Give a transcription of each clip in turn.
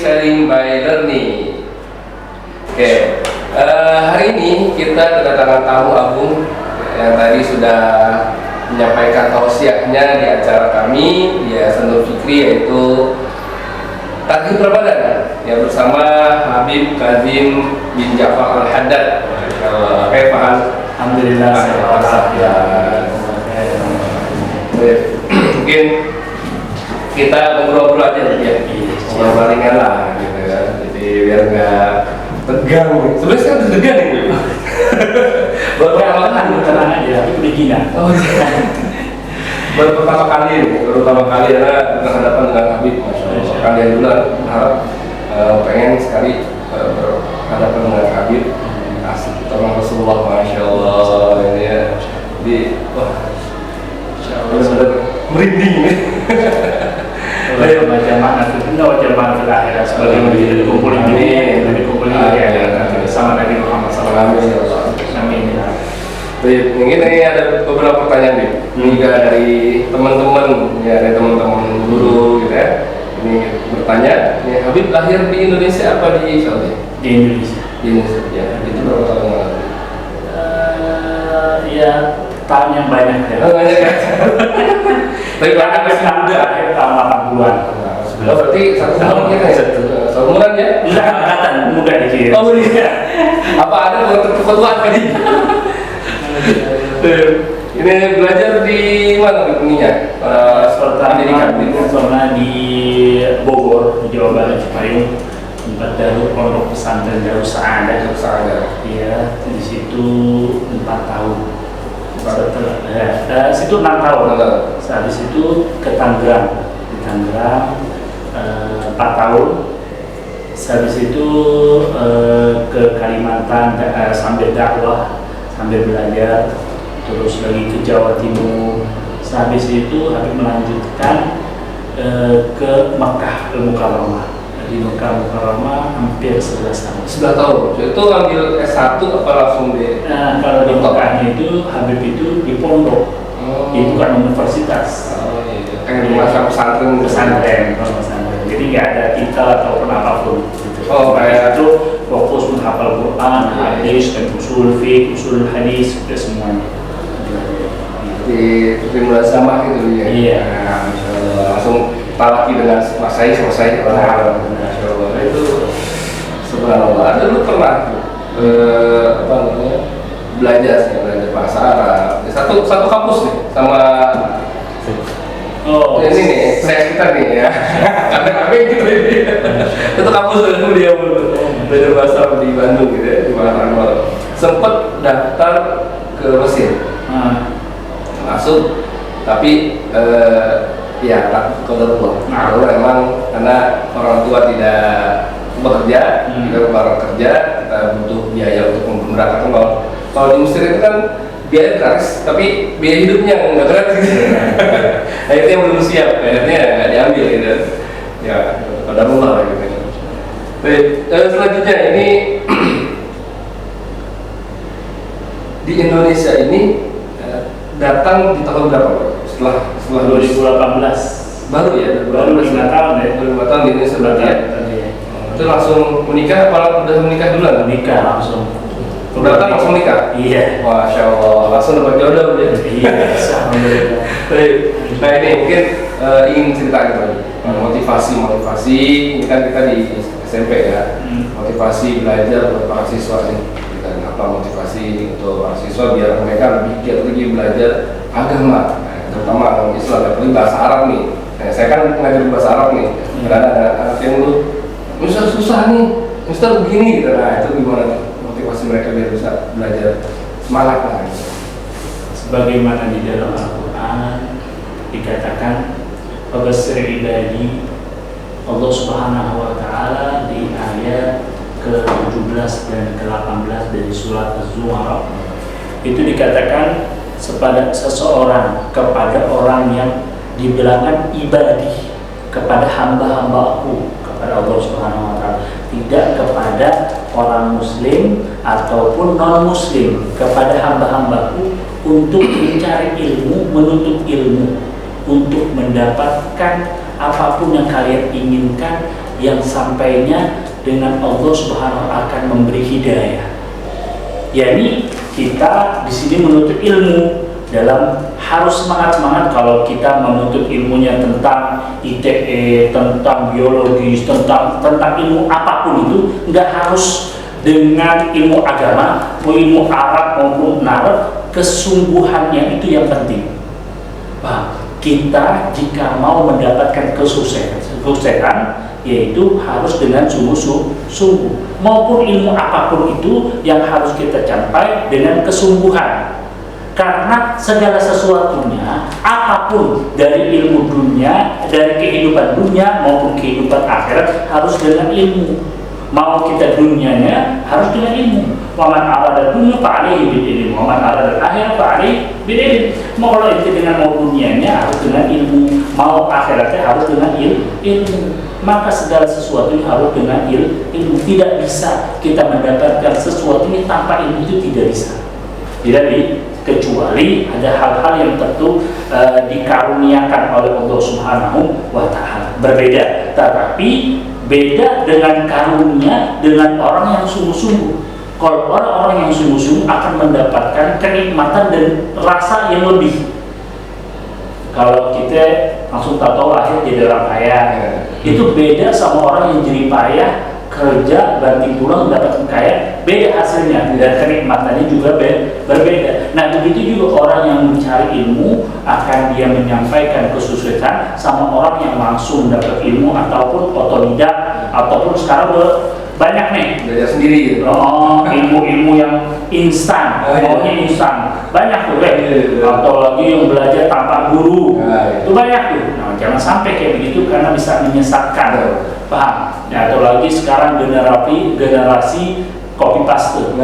Sharing by Learning. Oke, hari ini kita kedatangan tamu agung yang tadi sudah menyampaikan tausiahnya di acara kami di Yayasan Nur Fikri, yaitu Taghib Ramadan yang bersama Habib Kazim bin Ja'far Al-Haddad. Alhamdulillah, mungkin kita ngobrol-ngobrol aja ya, ngobrol ringan lah gitu kan, jadi biar nggak tegang. Sebenarnya sekarang udah tegang nih, baru pertama kali tenang aja, itu beginner. Baru pertama kali karena berhadapan dengan Habib, masya Allah. Kalian dulu harap pengen sekali berhadapan dengan Habib. Asli tolong Rasulullah, masya Allah ini ya. Jadi wah, benar-benar merinding. Jamaah fil akhirat sebagai menjadi kumpulin ini, dari kumpulin ini sama Nabi Muhammad SAW. Amin. Baik, mungkin ini ada beberapa pertanyaan nih. Ini dari teman-teman, ya dari teman-teman guru gitu ya. Ini bertanya, ya, Habib lahir di Indonesia apa di Saudi? Di Indonesia. Di Indonesia, ya. Itu berapa tahun yang lalu? Ya, tahun yang banyak ya. Banyak ya. Tapi Karena masih muda, tahun 80-an. Oh, berarti satu tahun kita ya? Seumuran ya? Enggak, angkatan muda dikit. Oh iya. Apa ada keketuaan tadi? Ini belajar di mana ininya? Pendidikan pernah di Bogor, di Jawa Barat, Cipayung, tempat Darul Pondok Pesantren Darus Saadah. Iya, di situ 4 tahun. Setelah situ 6 tahun. Saat di situ ke Tangerang, di Tangerang 4 tahun. Habis itu ke Kalimantan sambil dakwah, sambil belajar, terus lagi ke Jawa Timur. Habis itu Habib melanjutkan ke Makkah Al-Mukarramah. Di Makkah Al-Mukarramah hampir 11 tahun. 11 tahun. Itu ngambil S1 apa langsung di? Nah, kalau di Makkah itu Habib itu di pondok, itu kan universitas. Oh iya. Kayak masa pesantren. Jadi nggak ada titel ataupun apapun. Oh, kayak itu fokus menghafal Quran, hadis, dan usul fiqh, usul hadis, sudah semuanya. Di mulai sama gitu ya. Iya. Masya Allah. Langsung talaki dengan selesai. Masya Allah. Itu subhanallah. Ada lu pernah apa namanya belajar bahasa Arab? Satu kampus nih sama. Oh, ini nih, saya kita nih ya. Karena gitu ini. Itu kampus dengan dia belajar bahasa Arab di Bandung gitu ya, di Malang. Sempat daftar ke Mesir. Masuk, tapi ya tak kodarullah. Kalau emang karena orang tua tidak bekerja, kita baru kerja, kita butuh biaya untuk memberangkatkan. Kalau di Mesir itu kan biaya gratis, tapi biaya hidupnya nggak gratis. Akhirnya yang belum siap, akhirnya nggak diambil gitu. Ya, kodarullah gitu. Baik, selanjutnya ini di Indonesia ini datang di tahun berapa, Pak? Setelah 2018. Baru ya? Baru 5 tahun ya? 5 tahun di Indonesia berarti ya? Itu langsung menikah, apa udah menikah duluan? Menikah langsung. Datang langsung nikah? Iya. Masya Allah, langsung dapat jodoh ya? Iya, alhamdulillah. Nah ini mungkin ingin cerita gitu, motivasi ini kan kita di SMP ya, motivasi belajar buat para siswa nih. Apa motivasi untuk mahasiswa biar mereka lebih giat lagi belajar agama, terutama agama Islam, apalagi bahasa Arab nih. Saya kan ngajar bahasa Arab nih, ada anak yang dulu, Mister susah nih, Mister begini gitu. Nah itu gimana tuh motivasi mereka biar bisa belajar semangat lah. Gitu. Sebagaimana di dalam Al-Quran dikatakan, "Fabassir ibadi", Allah Subhanahu wa Ta'ala di ayat ke-17 dan ke-18 dari surat Az-Zumar itu dikatakan kepada orang yang dibilangkan ibadi, kepada hamba-hambaku, kepada Allah Subhanahu wa Ta'ala, tidak kepada orang muslim ataupun non muslim, kepada hamba-hambaku untuk mencari ilmu, menuntut ilmu, untuk mendapatkan apapun yang kalian inginkan yang sampainya dengan Allah Subhanahu wa Ta'ala akan memberi hidayah. Yani kita di sini menuntut ilmu dalam harus semangat kalau kita menuntut ilmunya tentang ITE, tentang biologis, tentang ilmu apapun itu nggak harus dengan ilmu agama, ilmu Arab maupun Arab, kesungguhannya itu yang penting. Kita jika mau mendapatkan kesuksesan yaitu harus dengan sungguh-sungguh, maupun ilmu apapun itu yang harus kita capai dengan kesungguhan. Karena segala sesuatunya, apapun dari ilmu dunia, dari kehidupan dunia maupun kehidupan akhirat harus dengan ilmu. Mau kita dunianya harus dengan ilmu. Waman arada dunia fa'alaihi bil ilmi, waman arada akhirat fa'alaihi bil ilmi. Mau kalau itu dengan mau dunianya harus dengan ilmu, mau akhiratnya harus dengan ilmu. Maka segala sesuatu harus dengan ilmu. Tidak bisa kita mendapatkan sesuatu ini tanpa ilmu, itu tidak bisa. Kecuali ada hal-hal yang tentu dikaruniakan oleh Allah Subhanahu wa Ta'ala. Berbeda, tetapi beda dengan karunia dengan orang yang sungguh-sungguh. Kalau orang-orang yang sungguh-sungguh akan mendapatkan kenikmatan dan rasa yang lebih. Kalau kita langsung tahu lahir jadi orang kaya, itu beda sama orang yang jadi payah, kerja, banting tulang, mendapatkan kaya, beda hasilnya dan kenikmatannya juga berbeda. Nah begitu juga orang yang mencari ilmu akan dia menyampaikan kesuksesan sama orang yang langsung dapat ilmu ataupun otodidak ataupun sekarang banyak nih belajar sendiri gitu. Ilmu-ilmu yang instan, maunya instan banyak tuh atau lagi yang belajar tanpa guru itu banyak tuh. Nah jangan sampai kayak begitu karena bisa menyesatkan, paham? Ya, atau lagi sekarang generasi copy paste,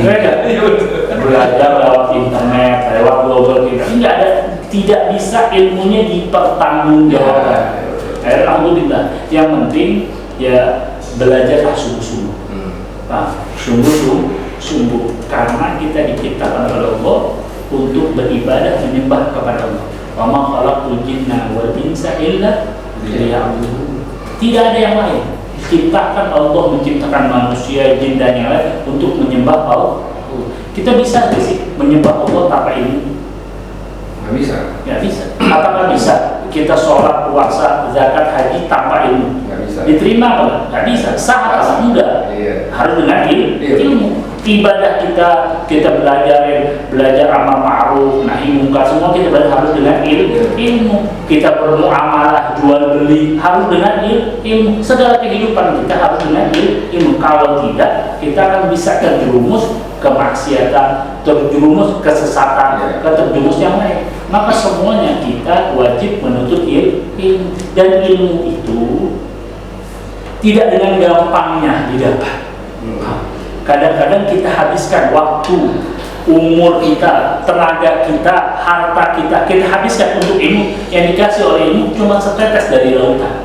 belajar lewat internet, lewat global kita tidak bisa ilmunya dipertanggungjawabkan. Alhamdulillah, yang penting ya belajarlah sungguh-sungguh. Sungguh-sungguh karena kita diciptakan oleh Allah untuk beribadah menyembah kepada Allah. Wa ma khalaqtul jinna wal insa illa liya'budun. Tidak ada yang lain. Diciptakan Allah, menciptakan manusia, jin dan yang lain untuk menyembah Allah. Kita bisa sih menyembah Allah tanpa ilmu? Nggak bisa. Nggak bisa. Apakah bisa kita sholat, puasa, zakat, haji tanpa ilmu? Nggak bisa. Diterima apa? Nggak bisa. Sah atau enggak? Iya. Harus dengan ilmu. Ibadah kita belajar amar ma'ruf, nahi mungkar, semua kita belajar harus dengan ilmu. Kita bermuamalah, jual beli harus dengan ilmu. Segala kehidupan kita harus dengan ilmu. Kalau tidak, kita akan bisa terjerumus kemaksiatan, terjerumus kesesatan, terjerumus yang lain. Maka semuanya kita wajib menuntut ilmu, dan ilmu itu tidak dengan gampangnya didapat. Kadang-kadang kita habiskan waktu, umur kita, tenaga kita, harta kita habiskan untuk ilmu yang dikasih oleh ilmu cuma setetes dari lautan.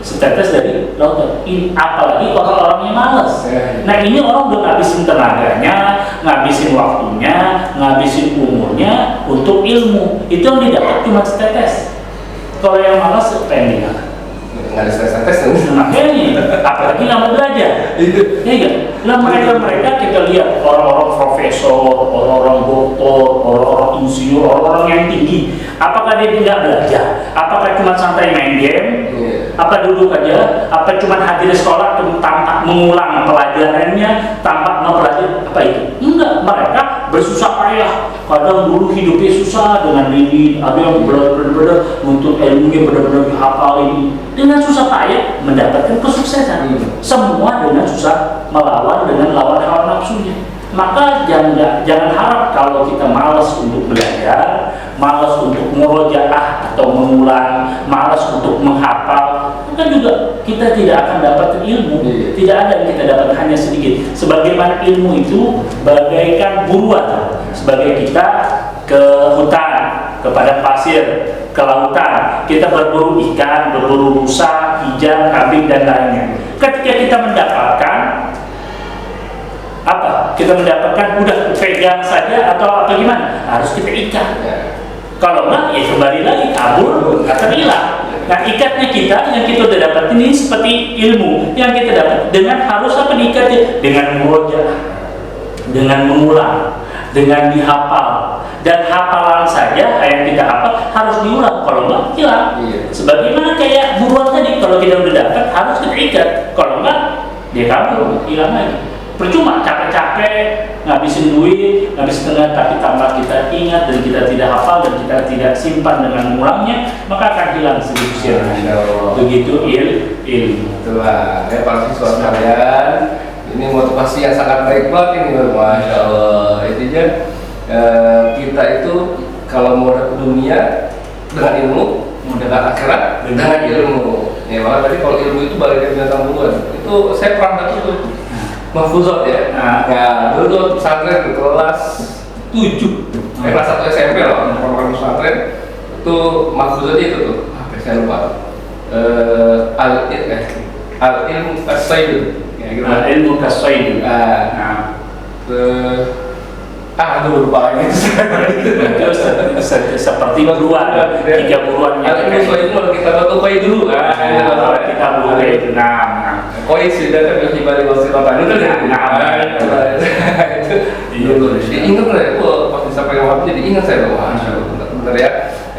Setetes dari lautan. Apalagi orang-orangnya malas. Nah ini orang udah ngabisin tenaganya, ngabisin waktunya, ngabisin umurnya untuk ilmu. Itu yang didapat cuma setetes. Kalau yang malas pending. Nggak ada tes Makanya, apalagi nggak mau belajar. Iya, nah mereka kita lihat orang-orang profesor, orang-orang doktor, orang-orang insinyur, orang-orang yang tinggi. Apakah dia tidak belajar? Apakah cuma santai main game? Apa duduk aja? Apa cuma hadir sekolah tanpa mengulang pelajarannya, tanpa mempelajari? Apa itu? Enggak, mereka bersusah payah. Kadang dulu hidupnya susah dengan lilin, ada yang benar-benar untuk ilmunya benar-benar dihafalin. Dengan susah payah mendapatkan kesuksesan. Semua dengan susah melawan dengan lawan hawa nafsunya. Maka jangan harap kalau kita malas untuk belajar, malas untuk murojaah atau mengulang, malas untuk menghafal, maka juga kita tidak akan dapat ilmu. Tidak ada yang kita dapat, hanya sedikit. Sebagaimana ilmu itu bagaikan buruan. Sebagai kita ke hutan, ke padang pasir, ke lautan, kita berburu ikan, berburu rusa, hijau, kambing dan lainnya. Ketika kita mendapatkan apa? Kita mendapatkan udah pegang saja atau apa gimana? Harus kita ikat. Kalau enggak, ya kembali lagi kabur, akan hilang. Nah, ikatnya kita yang kita udah dapat ini seperti ilmu yang kita dapat dengan harus apa diikatnya? Dengan murojaah, dengan mengulang, dengan dihafal. Dan hafalan saja yang kita hafal harus diulang, kalau enggak hilang. Sebagaimana kayak buruan tadi, kalau kita udah dapat harus kita ikat, kalau enggak dia kabur, hilang lagi. Percuma capek-capek ngabisin duit, ngabisin tenaga, tapi tanpa kita ingat dan kita tidak hafal dan kita tidak simpan dengan mulangnya, maka akan hilang sedikit. Begitu ilmu. Itulah ya para siswa sekalian, ini motivasi yang sangat baik banget ini, masya Allah. Intinya kita itu kalau mau dapat dunia dengan ilmu, dengan akhirat dengan ilmu. Ya malah tadi kalau ilmu itu balik dari binatang buruan, itu saya pernah dapat tuh mahfuzat ya. Nah, dulu tuh pesantren kelas 7, kelas 1 SMP loh, program pesantren itu mahfuzat itu tuh, apa saya lupa. Al-ilmu as-sayyid. Ilmu kasaid. Aduh lupa lagi. Seperti buruan, 3 buruan. Ilmu as-sayyid kalau kita baca koi dulu. Kalau kita buruan itu, koi sudah kan lebih balik wasilatan itu kan. Ingat lah, pas disampaikan waktu jadi ingat saya bahwa benar ya.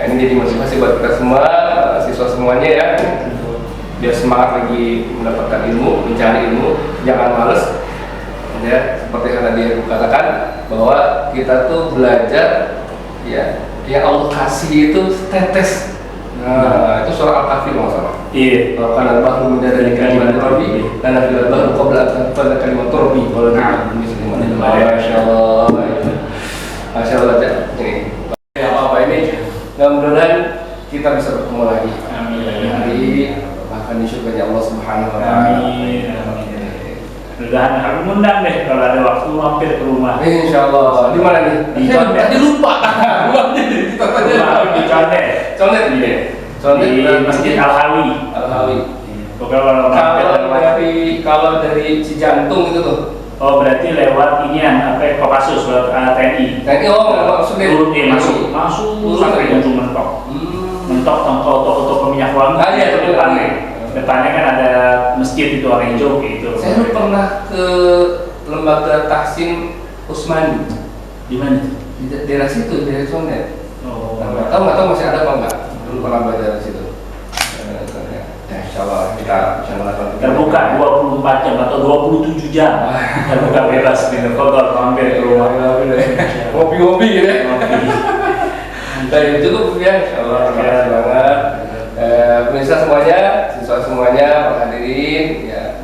Ini jadi motivasi buat kita semua, siswa semuanya ya. Biar semangat lagi mendapatkan ilmu, mencari ilmu, jangan males. Ya, seperti yang tadi aku katakan bahwa kita tuh belajar ya, yang Allah kasih itu tetes. Nah, itu surah Al-Kahfi masalah. Iya. Kalau kan al-bahru min dari kalimat Rabbi, dan al-bahru qabla pada kalimat Rabbi. Kalau Masya Allah, Masya Allah ini. Apa ini? Mudah-mudahan kita bisa bertemu lagi. Amin. Nanti bahkan di surga Allah Subhanahu Wa Taala. Amin. Mudah-mudahan aku undang deh kalau ada waktu mampir ke rumah. Insya Allah. Di mana nih? Di Condet. Tadi lupa. Di Condet. Condet iya. Condet Di Masjid Al-Hawi. Al-Hawi. Pokoknya kalau dari Cijantung itu tuh. Oh berarti lewat inian apa Kopassus lewat TNI. TNI maksudnya. Masuk sampai ujung mentok. Mentok toko minyak wangi. Iya depannya kan ada masjid itu orang hijau gitu. Saya pernah ke lembaga Tahsin Usmani. Di mana? Di daerah situ, daerah Condet. Oh. Nggak tahu masih ada apa enggak? Dulu pernah belajar di situ. Insya Allah kita bisa melakukan terbuka 24 jam atau 27 jam. Terbuka bebas di Kodor, mampir ke rumah. Ngopi-ngopi ya. Dan itu tuh ya, Insya Allah terima kasih banget. Pemirsa semuanya, siswa semuanya, Pak hadirin, ya,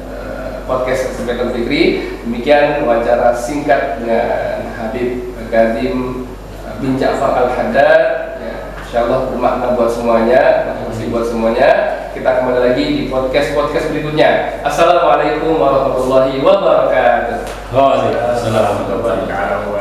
podcast Sebaiknya Fikri. Demikian wawancara singkat dengan Habib Kazim bin Ja'far Al-Haddad. Ya, Insya Allah bermakna buat semuanya, masih buat semuanya. Kita kembali lagi di podcast berikutnya. Assalamualaikum warahmatullahi wabarakatuh. Waalaikumsalam warahmatullahi wabarakatuh.